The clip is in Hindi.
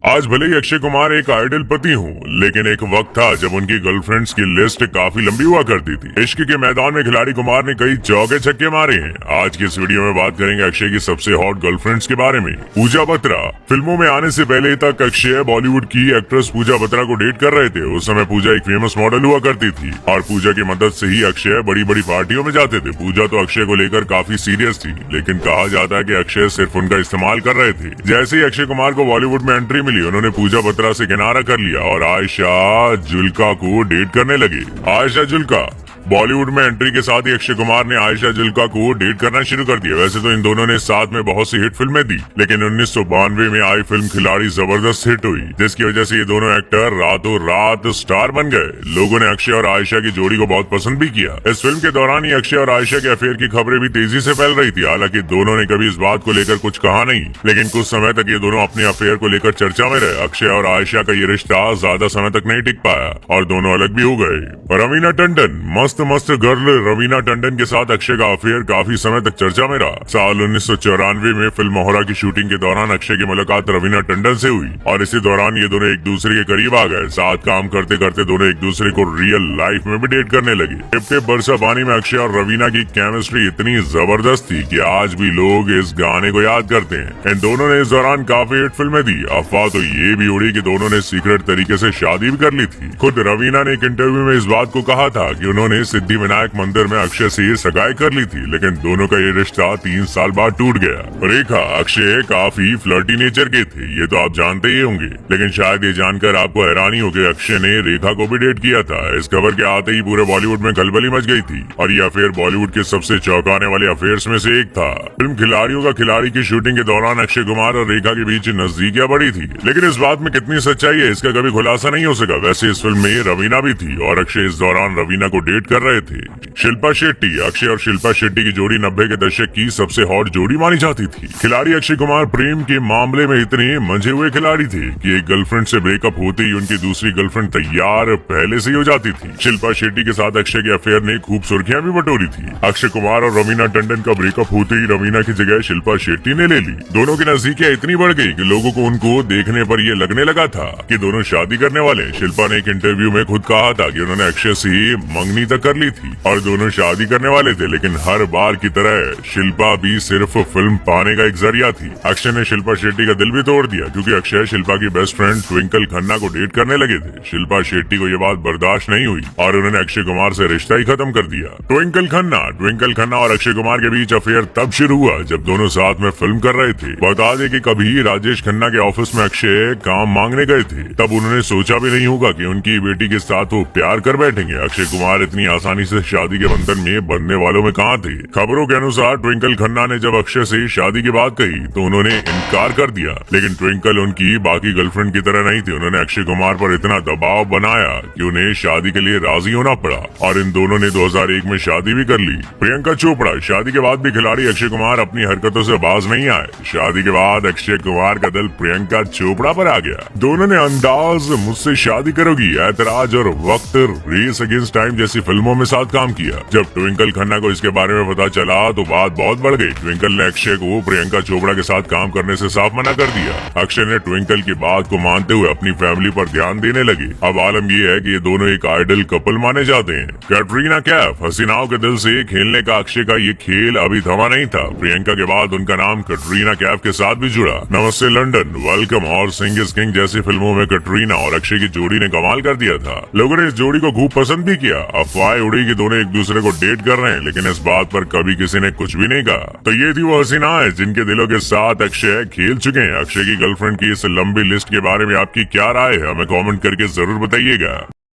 आज भले ही अक्षय कुमार एक आइडल पति हूँ, लेकिन एक वक्त था जब उनकी गर्लफ्रेंड्स की लिस्ट काफी लंबी हुआ करती थी। इश्क के मैदान में खिलाड़ी कुमार ने कई चौके छक्के मारे हैं। आज की इस वीडियो में बात करेंगे अक्षय की सबसे हॉट गर्लफ्रेंड्स के बारे में। पूजा बत्रा। फिल्मों में आने से पहले तक अक्षय बॉलीवुड की एक्ट्रेस पूजा बत्रा को डेट कर रहे थे। उस समय पूजा एक फेमस मॉडल हुआ करती थी और पूजा की मदद से ही अक्षय बड़ी बड़ी पार्टियों में जाते थे। पूजा तो अक्षय को लेकर काफी सीरियस थी, लेकिन कहा जाता है कि अक्षय सिर्फ उनका इस्तेमाल कर रहे थे। जैसे ही अक्षय कुमार को बॉलीवुड में एंट्री मिली, उन्होंने पूजा बत्रा से किनारा कर लिया और आयशा जुल्का को डेट करने लगे। आयशा जुल्का। बॉलीवुड में एंट्री के साथ ही अक्षय कुमार ने आयशा जुल्का को डेट करना शुरू कर दिया। वैसे तो इन दोनों ने साथ में बहुत सी हिट फिल्में दी, लेकिन 1992 में आई फिल्म खिलाड़ी जबरदस्त हिट हुई, जिसकी वजह से ये दोनों एक्टर रातों रात स्टार बन गए। लोगों ने अक्षय और आयशा की जोड़ी को बहुत पसंद भी किया। इस फिल्म के दौरान ही अक्षय और आयशा के अफेयर की खबरें भी तेजी से फैल रही थी। हालांकि दोनों ने कभी इस बात को लेकर कुछ कहा नहीं, लेकिन कुछ समय तक ये दोनों अपने अफेयर को लेकर चर्चा में रहे। अक्षय और आयशा का ये रिश्ता ज्यादा समय तक नहीं टिक पाया और दोनों अलग भी हो गए। रवीना टंडन। मस्त मस्त गर्ल रवीना टंडन के साथ अक्षय का अफेयर काफी समय तक चर्चा में रहा। साल 1994 में फिल्म मोहरा की शूटिंग के दौरान अक्षय की मुलाकात रवीना टंडन से हुई और इसी दौरान ये दोनों एक दूसरे के करीब आ गए। साथ काम करते करते दोनों एक दूसरे को रियल लाइफ में भी डेट करने लगे। टिप टिप बरसा पानी में अक्षय और रवीना की केमिस्ट्री इतनी जबरदस्त थी कि आज भी लोग इस गाने को याद करते हैं। इन दोनों ने इस दौरान काफी हिट फिल्में दी। अफवाह तो ये भी उड़ी कि दोनों ने सीक्रेट तरीके से शादी भी कर ली थी। खुद रवीना ने एक इंटरव्यू में इस बात को कहा था कि उन्होंने सिद्धि विनायक मंदिर में अक्षय से सगाई कर ली थी, लेकिन दोनों का ये रिश्ता 3 साल बाद टूट गया। रेखा। अक्षय काफी फ्लर्टी नेचर के थे, ये तो आप जानते ही होंगे, लेकिन शायद ये जानकर आपको हैरानी हो कि अक्षय ने रेखा को भी डेट किया था। इस खबर के आते ही पूरे बॉलीवुड में खलबली मच गई थी और ये अफेयर बॉलीवुड के सबसे चौंकाने वाले अफेयर्स में से एक था। फिल्म खिलाड़ियों का खिलाड़ी की शूटिंग के दौरान अक्षय कुमार और रेखा के बीच नजदीकियां बढ़ी थी, लेकिन इस बात में कितनी सच्चाई है इसका कभी खुलासा नहीं हो सका। वैसे इस फिल्म में रवीना भी थी और अक्षय इस दौरान रवीना को डेट कर रहे थे। शिल्पा शेट्टी। अक्षय और शिल्पा शेट्टी की जोड़ी 90 के दशक की सबसे हॉट जोड़ी मानी जाती थी। खिलाड़ी अक्षय कुमार प्रेम के मामले में इतने मंझे हुए खिलाड़ी थे कि एक गर्लफ्रेंड से ब्रेकअप होते ही उनकी दूसरी गर्लफ्रेंड तैयार पहले से ही हो जाती थी। शिल्पा शेट्टी के साथ अक्षय के अफेयर ने खूब सुर्खियां भी बटोरी थी। अक्षय कुमार और रवीना टंडन का ब्रेकअप होते ही रवीना की जगह शिल्पा शेट्टी ने ले ली। दोनों की नजदीकियां इतनी बढ़ गई कि लोगों को उनको देखने पर ये लगने लगा था कि दोनों शादी करने वाले। शिल्पा ने एक इंटरव्यू में खुद कहा था कि उन्होंने अक्षय से मंगनी तक कर ली थी और दोनों शादी करने वाले थे, लेकिन हर बार की तरह शिल्पा भी सिर्फ फिल्म पाने का एक जरिया थी। अक्षय ने शिल्पा शेट्टी का दिल भी तोड़ दिया क्योंकि अक्षय शिल्पा की बेस्ट फ्रेंड ट्विंकल खन्ना को डेट करने लगे थे। शिल्पा शेट्टी को ये बात बर्दाश्त नहीं हुई और उन्होंने अक्षय कुमार से रिश्ता ही खत्म कर दिया। ट्विंकल खन्ना और अक्षय कुमार के बीच अफेयर तब शुरू हुआ जब दोनों साथ में फिल्म कर रहे थे। बता दें कि कभी राजेश खन्ना के ऑफिस में अक्षय काम मांगने गए थे, तब उन्होंने सोचा भी नहीं होगा कि उनकी बेटी के साथ वो प्यार कर बैठेंगे। अक्षय कुमार इतनी आसानी से शादी के बंधन में बंधने वालों में कहाँ थे। खबरों के अनुसार ट्विंकल खन्ना ने जब अक्षय से शादी की बात कही तो उन्होंने इनकार कर दिया, लेकिन ट्विंकल उनकी बाकी गर्लफ्रेंड की तरह नहीं थी। उन्होंने अक्षय कुमार पर इतना दबाव बनाया कि उन्हें शादी के लिए राजी होना पड़ा और इन दोनों ने 2001 में शादी भी कर ली। प्रियंका चोपड़ा। शादी के बाद भी खिलाड़ी अक्षय कुमार अपनी हरकतों से बाज नहीं आए। शादी के बाद अक्षय कुमार का दिल प्रियंका चोपड़ा पर आ गया। दोनों ने अंदाज, मुझसे शादी करोगी, ऐतराज और वक्त, रेस अगेंस्ट टाइम जैसी फिल्मों में साथ काम किया। जब ट्विंकल खन्ना को इसके बारे में पता चला तो बात बहुत बढ़ गई। ट्विंकल ने अक्षय को प्रियंका चोपड़ा के साथ काम करने से साफ मना कर दिया। अक्षय ने ट्विंकल की बात को मानते हुए अपनी फैमिली पर ध्यान देने लगे। अब आलम ये है कि ये दोनों एक आइडल कपल माने जाते हैं। कैटरीना कैफ। हसीनाओं के दिल से खेलने का अक्षय का ये खेल अभी थमा नहीं था। प्रियंका के बाद उनका नाम कैटरीना कैफ के साथ भी जुड़ा। नमस्ते लंदन, वेलकम और सिंग इज किंग जैसी फिल्मों में कैटरीना और अक्षय की जोड़ी ने कमाल कर दिया था। लोगों ने इस जोड़ी को खूब पसंद भी किया। अफवाहें उड़ी कि दोनों एक दूसरे को डेट कर रहे हैं, लेकिन इस बात पर कभी किसी ने कुछ भी नहीं कहा। तो ये थी वो हसीनाएं जिनके दिलों के साथ अक्षय खेल चुके हैं। अक्षय की गर्लफ्रेंड की इस लंबी लिस्ट के बारे में आपकी क्या राय है, हमें कमेंट करके जरूर बताइएगा।